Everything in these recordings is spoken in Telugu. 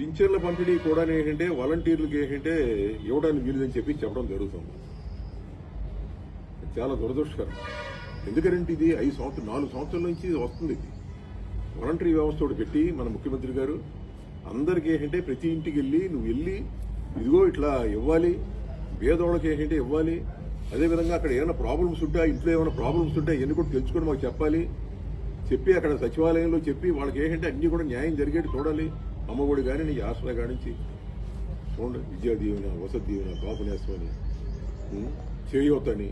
పింఛన్ల పంపిణీ కూడా ఏంటంటే వాలంటీర్లకు ఏంటంటే ఇవ్వడానికి వీలుదని చెప్పి చెప్పడం జరుగుతుంది. చాలా దురదృష్టకరం. ఎందుకంటే ఇది 4 సంవత్సరాల నుంచి వస్తుంది. ఇది వాలంటరీ వ్యవస్థ ఒకటి పెట్టి మన ముఖ్యమంత్రి గారు అందరికీ ఏంటంటే ప్రతి ఇంటికి వెళ్ళి నువ్వు వెళ్ళి ఇదిగో ఇట్లా ఇవ్వాలి, పేదోళ్ళకి ఏంటంటే ఇవ్వాలి. అదేవిధంగా అక్కడ ఏమైనా ప్రాబ్లమ్స్ ఉంటే ఇంట్లో ఏమైనా ప్రాబ్లమ్స్ ఉంటే ఎన్ని కూడా తెలుసుకొని మాకు చెప్పాలి, చెప్పి అక్కడ సచివాలయంలో చెప్పి వాళ్ళకి ఏంటంటే అన్ని కూడా న్యాయం జరిగేట్టు చూడాలి. అమ్మఒడి కానీ నీ ఆసరా కానించి చూడండి, విద్యా దీవెన, వసతి దీవెన, కాపు నేస్తమని, చేయూతని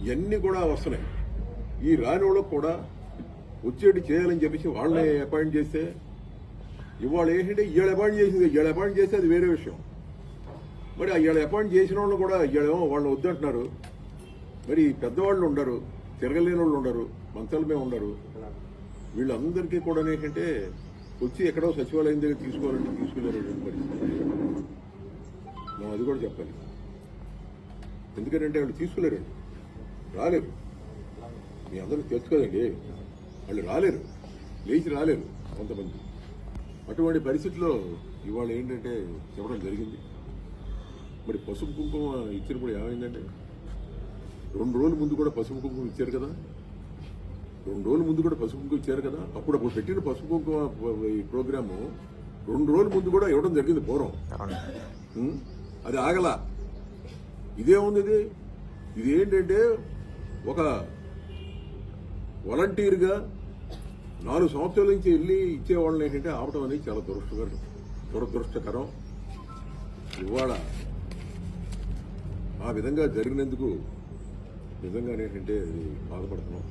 ఇవన్నీ కూడా వస్తున్నాయి. ఈ రాని వాళ్ళకు కూడా వచ్చేటి చేయాలని చెప్పేసి వాళ్ళని అపాయింట్ చేస్తే ఇవాళ ఏంటంటే ఈళ్ళ అపాయింట్ చేస్తే అది వేరే విషయం. మరి ఈళ్ళ అపాయింట్ చేసిన వాళ్ళు కూడా ఈళ్ళేమో వాళ్ళని వద్దంటున్నారు. మరి పెద్దవాళ్ళు ఉండరు, తిరగలేని వాళ్ళు ఉండరు, మంచాల మీద ఉండరు. వీళ్ళందరికీ కూడా ఏంటంటే వచ్చి ఎక్కడో సచివాలయం దగ్గర తీసుకోవాలంటే తీసుకునేటువంటి పరిస్థితి. మనం అది కూడా చెప్పాలి. ఎందుకంటే వాళ్ళు తీసుకోలేరండి, రాలేరు. మీ అందరూ తెలుసు కదండి, వాళ్ళు రాలేరు, లేచి రాలేరు కొంతమంది. అటువంటి పరిస్థితిలో ఇవాళ ఏంటంటే చెప్పడం జరిగింది. మరి పసుపు కుంకుమ ఇచ్చినప్పుడు ఏమైందంటే 2 రోజుల ముందు కూడా పసుపు కుంకుమ ఇచ్చారు కదా, 2 రోజుల ముందు కూడా పసుపు కుంకుమ ఇచ్చారు కదా. అప్పుడు పెట్టిన పసుపు కుంకుమ ఈ ప్రోగ్రాము 2 రోజుల ముందు కూడా ఇవ్వడం జరిగింది పూర్వం. అది ఆగలా. ఇదేముంది, ఇది ఏంటంటే ఒక వాలంటీర్గా 4 సంవత్సరాల నుంచి వెళ్ళి ఇచ్చేవాళ్ళని ఏంటంటే ఆపటం అనేది చాలా దురదృష్టకరం. ఇవాళ ఆ విధంగా జరిగినందుకు నిజంగానేంటంటే బాధపడుతున్నాం.